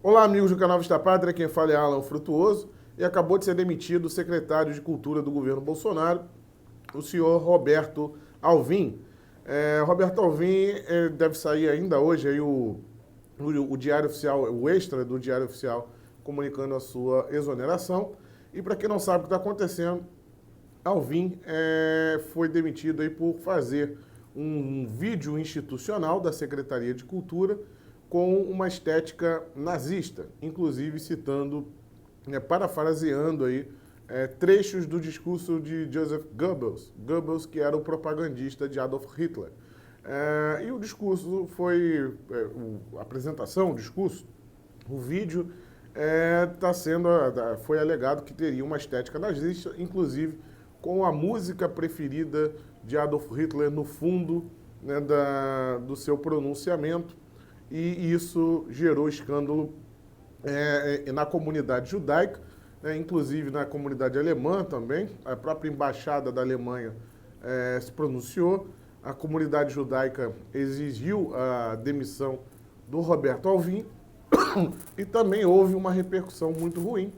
Olá, amigos do canal Vista Pátria, quem fala é Alan Frutuoso e acabou de ser demitido o secretário de Cultura do governo Bolsonaro, o senhor Roberto Alvim. Roberto Alvim deve sair ainda hoje aí o Diário Oficial, o extra do Diário Oficial comunicando a sua exoneração. E para quem não sabe o que está acontecendo, Alvim foi demitido aí por fazer um vídeo institucional da Secretaria de Cultura com uma estética nazista, inclusive citando, parafraseando aí, trechos do discurso de Joseph Goebbels, Goebbels que era o propagandista de Adolf Hitler. E o discurso foi, a apresentação, o discurso, o vídeo foi alegado que teria uma estética nazista, inclusive com a música preferida de Adolf Hitler no fundo, né, do seu pronunciamento, e isso gerou escândalo na comunidade judaica, inclusive na comunidade alemã também. A própria embaixada da Alemanha se pronunciou, a comunidade judaica exigiu a demissão do Roberto Alvim e também houve uma repercussão muito ruim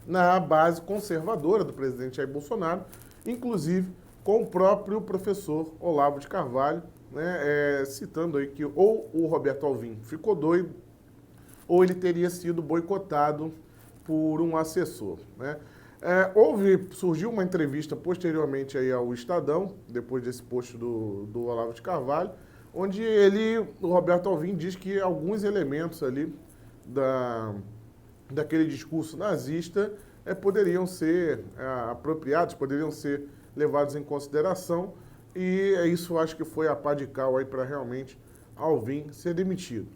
na base conservadora do presidente Jair Bolsonaro, inclusive com o próprio professor Olavo de Carvalho, né, citando aí que ou o Roberto Alvim ficou doido ou ele teria sido boicotado por um assessor, né? Surgiu uma entrevista posteriormente aí ao Estadão, depois desse post do Olavo de Carvalho, onde o Roberto Alvim, diz que alguns elementos ali daquele discurso nazista poderiam ser apropriados, poderiam ser levados em consideração, e isso acho que foi a pá de cal aí para realmente Alvim ser demitido.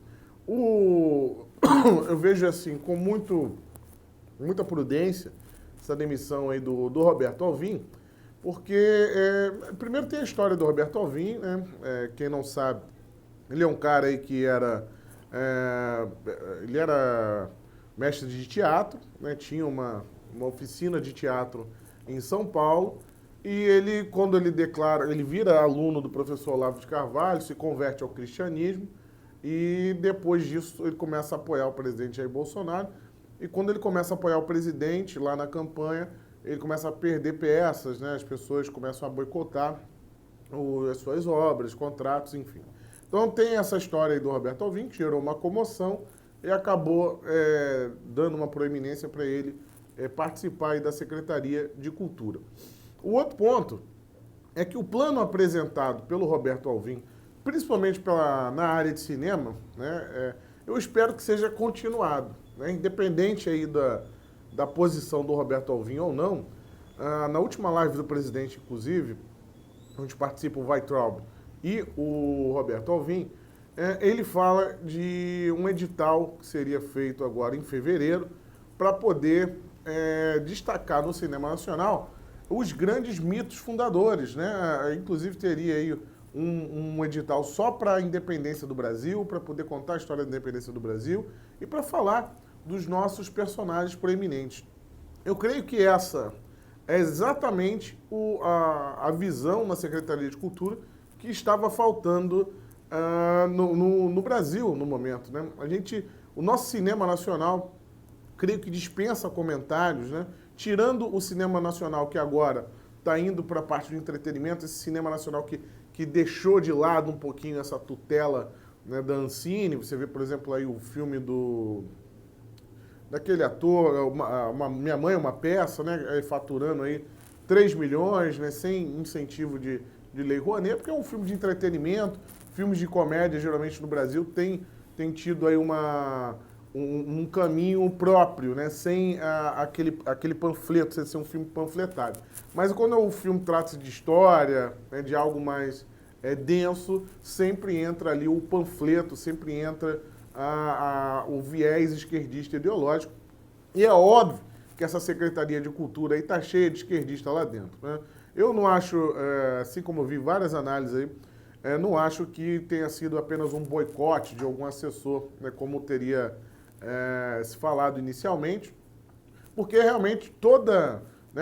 Eu vejo assim, com muita prudência, essa demissão aí do Roberto Alvim, porque primeiro tem a história do Roberto Alvim, né? Quem não sabe, ele é um cara aí que ele era mestre de teatro, né? Tinha uma oficina de teatro em São Paulo, e quando ele vira aluno do professor Olavo de Carvalho, se converte ao cristianismo, e depois disso ele começa a apoiar o presidente Jair Bolsonaro, e quando ele começa a apoiar o presidente lá na campanha, ele começa a perder peças, né? As pessoas começam a boicotar as suas obras, contratos, enfim. Então tem essa história aí do Roberto Alvim, que gerou uma comoção e acabou dando uma proeminência para ele participar aí da Secretaria de Cultura. O outro ponto é que o plano apresentado pelo Roberto Alvim, principalmente na área de cinema, né, eu espero que seja continuado, né, independente aí da posição do Roberto Alvim ou não. Na última live do presidente, inclusive, onde participa o Weitraub e o Roberto Alvim, ele fala de um edital que seria feito agora em fevereiro para poder destacar no cinema nacional os grandes mitos fundadores, né? Inclusive teria aí um edital só para a independência do Brasil, para poder contar a história da independência do Brasil e para falar dos nossos personagens proeminentes. Eu creio que essa é exatamente a visão na Secretaria de Cultura que estava faltando no Brasil no momento, né? O nosso cinema nacional, creio que dispensa comentários, né? Tirando o cinema nacional que agora está indo para a parte do entretenimento, esse cinema nacional que deixou de lado um pouquinho essa tutela, né, da Ancine. Você vê, por exemplo, aí o filme daquele ator, Minha Mãe é uma Peça, né, faturando aí 3 milhões, né, sem incentivo de Lei Rouanet, porque é um filme de entretenimento. Filmes de comédia, geralmente no Brasil, tem tido aí um caminho próprio, né? Sem aquele panfleto, sem ser um filme panfletário. Mas quando o filme trata-se de história, né, de algo mais denso, sempre entra ali o panfleto, sempre entra o viés esquerdista ideológico. E é óbvio que essa Secretaria de Cultura aí está cheia de esquerdista lá dentro, né? Eu não acho, assim como eu vi várias análises aí, não acho que tenha sido apenas um boicote de algum assessor, né, como teria se falado inicialmente, porque realmente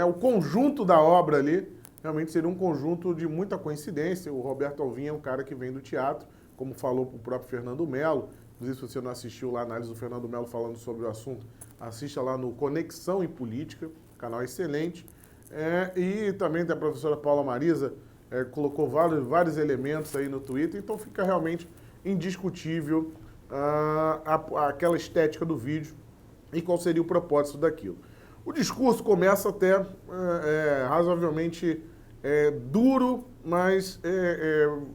o conjunto da obra ali realmente seria um conjunto de muita coincidência. O Roberto Alvim é um cara que vem do teatro, como falou o próprio Fernando Melo, Inclusive, se você não assistiu lá a análise do Fernando Melo falando sobre o assunto, assista lá no Conexão em Política, canal excelente. E também tem a professora Paula Marisa, colocou vários elementos aí no Twitter, então fica realmente indiscutível aquela estética do vídeo e qual seria o propósito daquilo. O discurso começa até razoavelmente duro, mas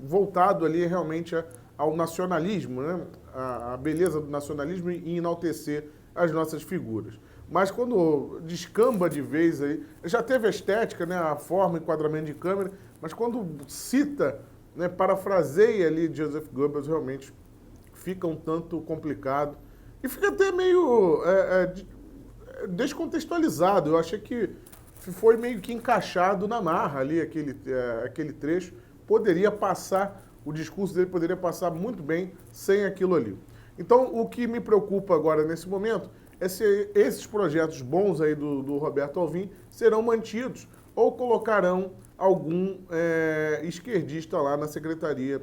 voltado ali realmente ao nacionalismo, né? A beleza do nacionalismo e enaltecer as nossas figuras. Mas quando descamba de vez aí, já teve a estética, né, a forma, o enquadramento de câmera, mas quando cita, né, parafraseia ali Joseph Goebbels, realmente fica um tanto complicado e fica até meio descontextualizado. Eu achei que foi meio que encaixado na marra ali, aquele trecho. Poderia passar, o discurso dele poderia passar muito bem sem aquilo ali. Então, o que me preocupa agora nesse momento é se esses projetos bons aí do Roberto Alvim serão mantidos ou colocarão algum esquerdista lá na Secretaria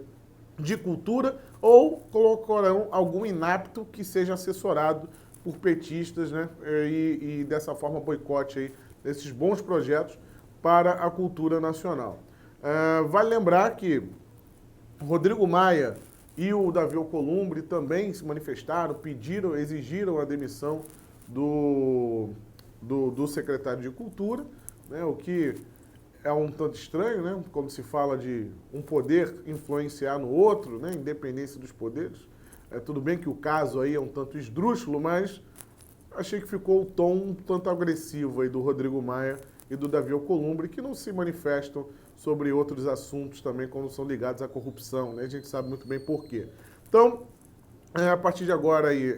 de Cultura ou colocarão algum inapto que seja assessorado por petistas, né? E dessa forma boicote aí esses bons projetos para a cultura nacional. Vale lembrar que Rodrigo Maia e o Davi Alcolumbre também se manifestaram, exigiram a demissão do secretário de Cultura, né, o que é um tanto estranho, né, quando se fala de um poder influenciar no outro, né, independência dos poderes. Tudo bem que o caso aí é um tanto esdrúxulo, mas achei que ficou o tom um tanto agressivo aí do Rodrigo Maia e do Davi Alcolumbre, que não se manifestam sobre outros assuntos também quando são ligados à corrupção, né? A gente sabe muito bem por quê. Então, a partir de agora aí,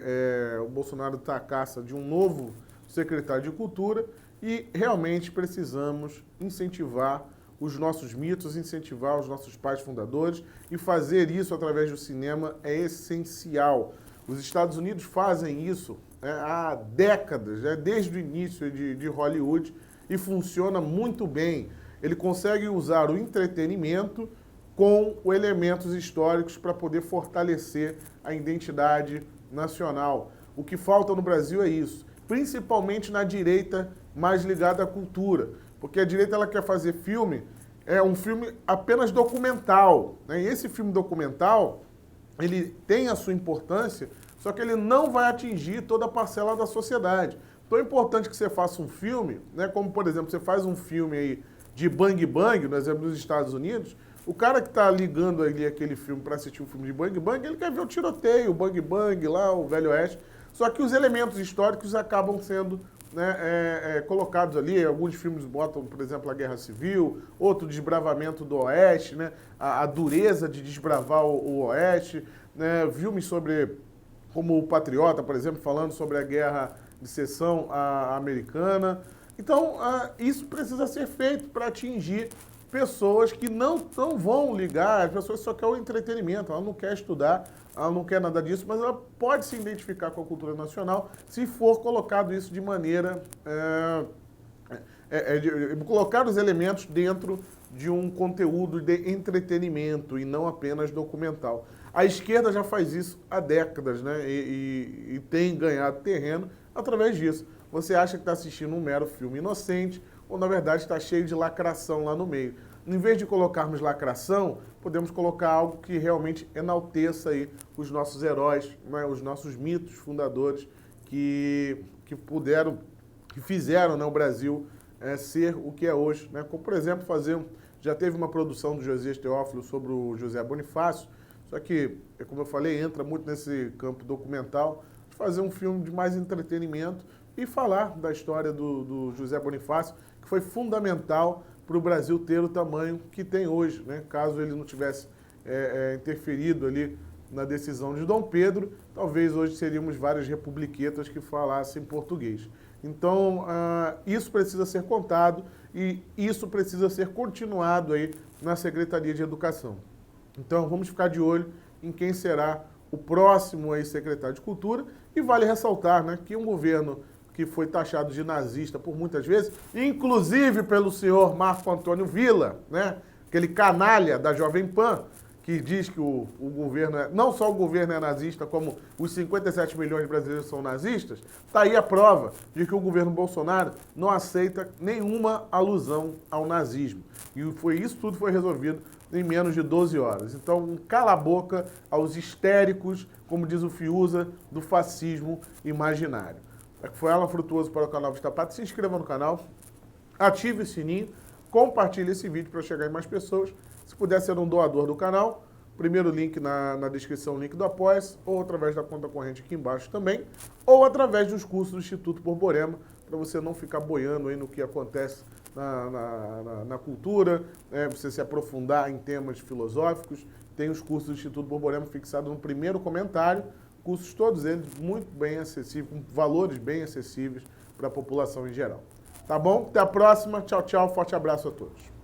o Bolsonaro está à caça de um novo secretário de Cultura e realmente precisamos incentivar os nossos mitos, incentivar os nossos pais fundadores e fazer isso através do cinema é essencial. Os Estados Unidos fazem isso há décadas, desde o início de Hollywood, e funciona muito bem. Ele consegue usar o entretenimento com elementos históricos para poder fortalecer a identidade nacional. O que falta no Brasil é isso, principalmente na direita mais ligada à cultura, porque a direita ela quer fazer filme, um filme apenas documental, né? E esse filme documental, ele tem a sua importância, só que ele não vai atingir toda a parcela da sociedade. Então é importante que você faça um filme, né, como por exemplo, você faz um filme aí de Bang Bang, no exemplo dos Estados Unidos, o cara que está ligando ali aquele filme para assistir um filme de Bang Bang, ele quer ver o tiroteio, o Bang Bang lá, o Velho Oeste, só que os elementos históricos acabam sendo, né, colocados ali. Alguns filmes botam, por exemplo, a Guerra Civil, outro desbravamento do Oeste, né, a dureza de desbravar o Oeste, né, filmes sobre, como o Patriota, por exemplo, falando sobre a Guerra de Seção americana. Então, isso precisa ser feito para atingir pessoas que não vão ligar, as pessoas só querem o entretenimento, ela não quer estudar, ela não quer nada disso, mas ela pode se identificar com a cultura nacional se for colocado isso de maneira... colocar os elementos dentro de um conteúdo de entretenimento e não apenas documental. A esquerda já faz isso há décadas, né? E tem ganhado terreno através disso. Você acha que está assistindo um mero filme inocente, ou na verdade está cheio de lacração lá no meio. Em vez de colocarmos lacração, podemos colocar algo que realmente enalteça aí os nossos heróis, né? Os nossos mitos fundadores que fizeram, né, o Brasil ser o que é hoje, né? Como, por exemplo, já teve uma produção do Josias Teófilo sobre o José Bonifácio, só que, como eu falei, entra muito nesse campo documental, de fazer um filme de mais entretenimento e falar da história do José Bonifácio, que foi fundamental para o Brasil ter o tamanho que tem hoje, né? Caso ele não tivesse interferido ali na decisão de Dom Pedro, talvez hoje seríamos várias republiquetas que falassem português. Então, isso precisa ser contado e isso precisa ser continuado aí na Secretaria de Educação. Então, vamos ficar de olho em quem será o próximo aí secretário de Cultura. E vale ressaltar, né, que um governo que foi taxado de nazista por muitas vezes, inclusive pelo senhor Marco Antônio Villa, né, aquele canalha da Jovem Pan, que diz que o governo não só o governo é nazista, como os 57 milhões de brasileiros são nazistas, está aí a prova de que o governo Bolsonaro não aceita nenhuma alusão ao nazismo. E isso tudo foi resolvido em menos de 12 horas. Então, cala a boca aos histéricos, como diz o Fiuza, do fascismo imaginário. Foi Alan Frutuoso para o canal Vista Prata. Se inscreva no canal, ative o sininho, compartilhe esse vídeo para chegar em mais pessoas. Se puder ser um doador do canal, primeiro link na descrição, o link do Apoia-se, ou através da conta corrente aqui embaixo também, ou através dos cursos do Instituto Borborema, para você não ficar boiando aí no que acontece na cultura, você se aprofundar em temas filosóficos. Tem os cursos do Instituto Borborema fixados no primeiro comentário, cursos todos eles muito bem acessíveis, com valores bem acessíveis para a população em geral. Tá bom? Até a próxima. Tchau, tchau. Forte abraço a todos.